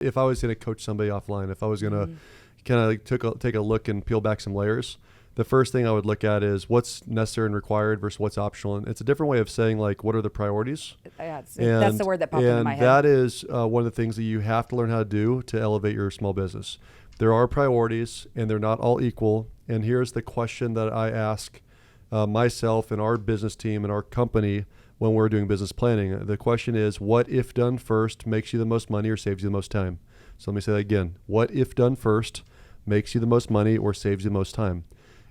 If I was going to coach somebody offline, if I was going to kind of like take a look and peel back some layers, the first thing I would look at is what's necessary and required versus what's optional. And it's a different way of saying, like, what are the priorities? Yeah, that's the word that popped into my head. And that is one of the things that you have to learn how to do to elevate your small business. There are priorities, and they're not all equal. And here's the question that I ask myself and our business team and our company when we're doing business planning. The question is, what if done first makes you the most money or saves you the most time? So let me say that again. What if done first makes you the most money or saves you the most time?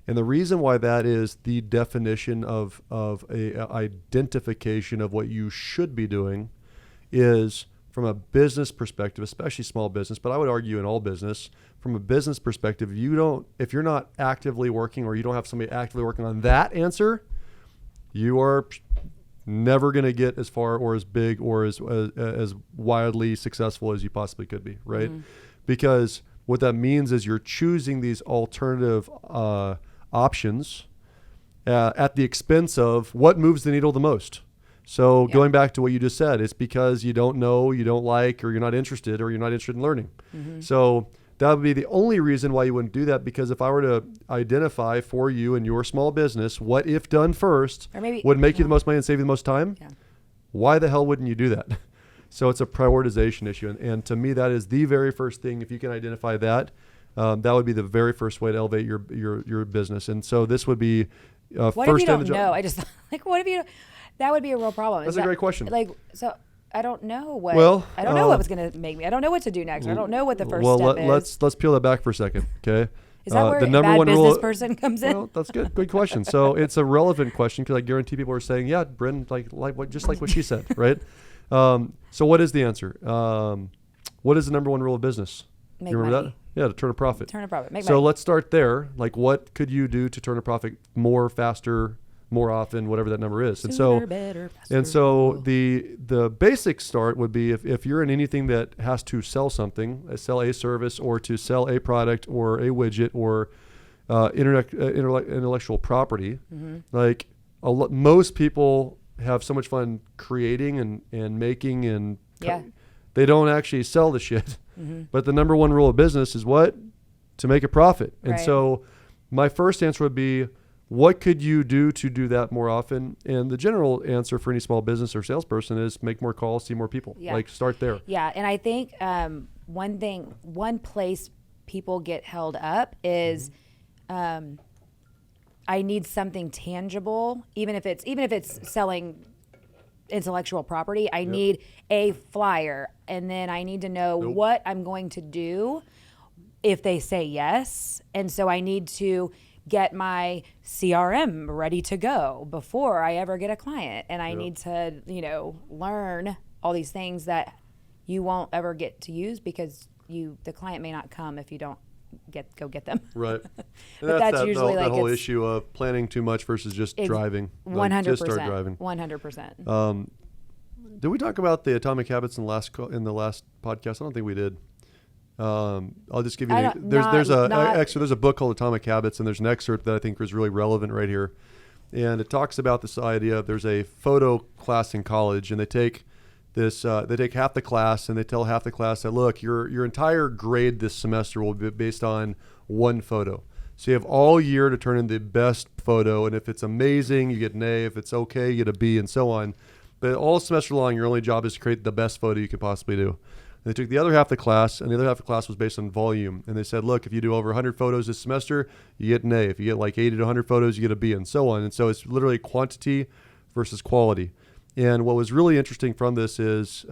And the reason why that is the definition of a identification of what you should be doing is from a business perspective, especially small business, but I would argue in all business, from a business perspective, if you're not actively working or you don't have somebody actively working on that answer, you are never going to get as far or as big or as wildly successful as you possibly could be, right? Because what that means is you're choosing these alternative options at the expense of what moves the needle the most. So going back to what you just said, it's because you don't know, you don't like, or you're not interested in learning. So that would be the only reason why you wouldn't do that, because if I were to identify for you and your small business what if done first would make you the most money and save you the most time, why the hell wouldn't you do that? So it's a prioritization issue. And to me, that is the very first thing. If you can identify that, that would be the very first way to elevate your business. And so this would be what first if you don't in the know? I just like, what if you? That would be a real problem. That's a great question. Like, so I don't know what. Well, I don't know what was going to make me. I don't know what to do next. I don't know what the first step is. Let's peel that back for a second, okay? Is that where the number one business person comes in? Well, that's good. Good question. So it's a relevant question because I guarantee people are saying, yeah, Bryn, just like what she said, right? So what is the answer? What is the number one rule of business? Make you remember money. that? Yeah, to turn a profit. Turn a profit. Make money. So let's start there. Like, what could you do to turn a profit more, faster, more often, whatever that number is? Sooner, better, faster. And so the basic start would be if you're in anything that has to sell something, sell a service or to sell a product or a widget or intellectual property, like most people have so much fun creating and making and they don't actually sell the shit. But the number one rule of business is what? To make a profit. And so my first answer would be, what could you do to do that more often? And the general answer for any small business or salesperson is make more calls, see more people. Like, start there. Yeah. And I think one place people get held up is I need something tangible, even if it's selling intellectual property. I need a flyer, and then I need to know what I'm going to do if they say yes. And so I need to get my CRM ready to go before I ever get a client. And I need to, learn all these things that you won't ever get to use because the client may not come if you don't go get them. Right. But that's usually that whole issue of planning too much versus just driving. 100%. Just start driving. 100%. Did we talk about the atomic habits in the last podcast? I don't think we did. I'll just give you there's a book called Atomic Habits, and there's an excerpt that I think is really relevant right here. And it talks about this idea of there's a photo class in college, and they take half the class and they tell half the class that, look, your entire grade this semester will be based on one photo. So you have all year to turn in the best photo, and if it's amazing, you get an A. If it's okay, you get a B, and so on. But all semester long, your only job is to create the best photo you could possibly do. And they took the other half of the class, and the other half of the class was based on volume. And they said, look, if you do over 100 photos this semester, you get an A. If you get like 80 to 100 photos, you get a B, and so on. And so it's literally quantity versus quality. And what was really interesting from this is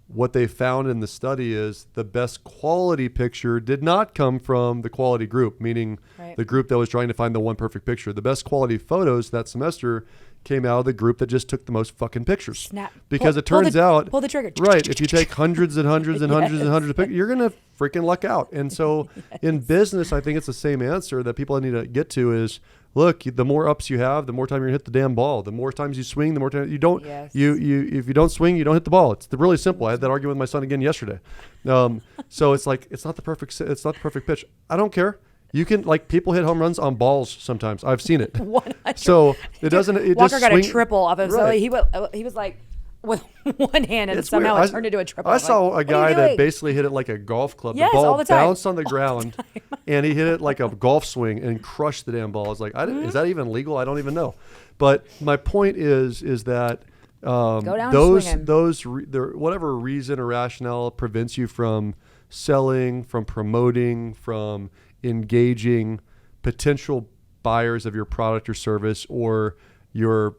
what they found in the study is the best quality picture did not come from the quality group, meaning the group that was trying to find the one perfect picture. The best quality photos that semester came out of the group that just took the most fucking pictures. Because it turns out, pull the trigger. Right, if you take hundreds and hundreds and hundreds and hundreds of pictures, you're going to freaking luck out. And so in business, I think it's the same answer that people need to get to is, look, the more ups you have, the more time you're going to hit the damn ball. The more times you swing, the more time you don't. If you don't swing, you don't hit the ball. It's really simple. I had that argument with my son again yesterday. So it's like it's not the perfect pitch. I don't care. You can, like, people hit home runs on balls sometimes. I've seen it. 100. So it doesn't. Walker got a triple off of. Right. So he was like, with one hand and It's somehow weird. it turned into a triple. I I'm saw like, a "What are guy you that doing?" basically hit it like a golf club. Yes, the ball all the time. bounced on the ground, and he hit it like a golf swing and crushed the damn ball. I was like, is that even legal? I don't even know. But my point is that Go down swinging. whatever reason or rationale prevents you from selling, from promoting, from engaging potential buyers of your product or service, or your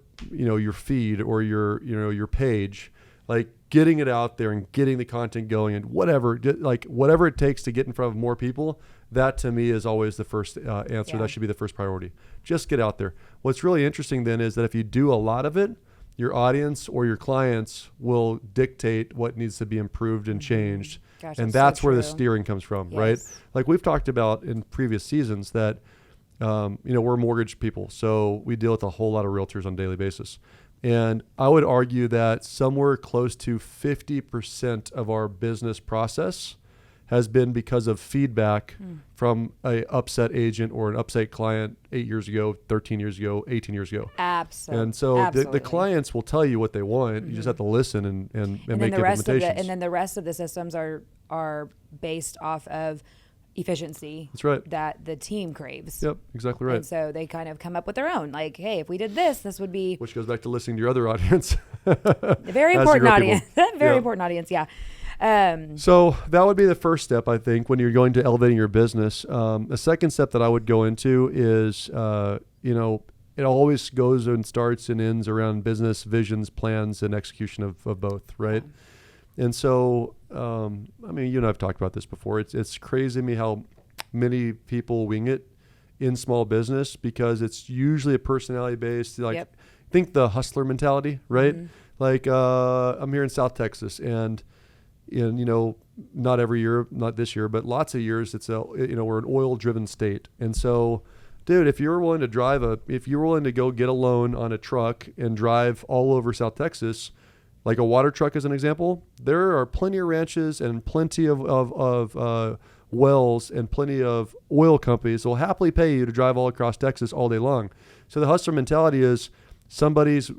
feed, or your page, like getting it out there and getting the content going and whatever it takes to get in front of more people. That to me is always the first answer. Yeah. That should be the first priority. Just get out there. What's really interesting then is that if you do a lot of it, your audience or your clients will dictate what needs to be improved and changed. Gosh, And that's that's so where the true. steering comes from, Yes. right? Like we've talked about in previous seasons that, we're mortgage people. So we deal with a whole lot of realtors on a daily basis. And I would argue that somewhere close to 50% of our business process has been because of feedback from a upset agent or an upset client 8 years ago, 13 years ago, 18 years ago. Absolutely. And so the clients will tell you what they want. You just have to listen and make implementations. And then the rest of the systems are based off of efficiency. That's right. That the team craves. Yep, exactly right. And so they kind of come up with their own. Like, hey, if we did this would be Which goes back to listening to your other audience. a very As you important grow audience. people. Very Yeah. important audience. Yeah. So that would be the first step, I think, when you're going to elevating your business. A second step that I would go into is, it always goes and starts and ends around business visions, plans, and execution of both, right? And so, you and I have talked about this before. It's crazy to me how many people wing it in small business, because it's usually a personality based, Yep. think the hustler mentality, right? Like, I'm here in South Texas, and not every year, not this year, but lots of years, we're an oil driven state. And so, dude, if you're willing to go get a loan on a truck and drive all over South Texas, like a water truck as an example, there are plenty of ranches and plenty of wells and plenty of oil companies that will happily pay you to drive all across Texas all day long. So the hustler mentality is somebody's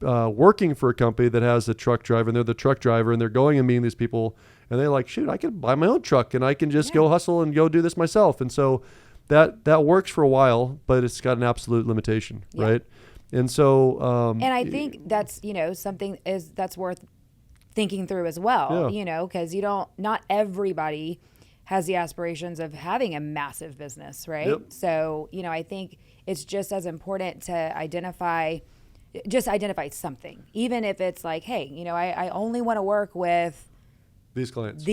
working for a company that has a truck driver, and they're the truck driver, and they're going and meeting these people, and they're like, shoot, I can buy my own truck and I can just go hustle and go do this myself. And so that works for a while, but it's got an absolute limitation, right? And so, and I think that's, something that's worth thinking through as well, because not everybody has the aspirations of having a massive business, right? Yep. So, I think it's just as important to identify something, even if it's like, hey, I only want to work with these clients,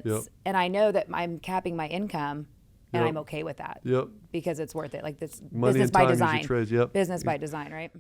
Yep. And I know that I'm capping my income, and Yep. I'm okay with that. Yep. Because it's worth it. Like this Money business and by time is your design. trades, yep. Business by design, right?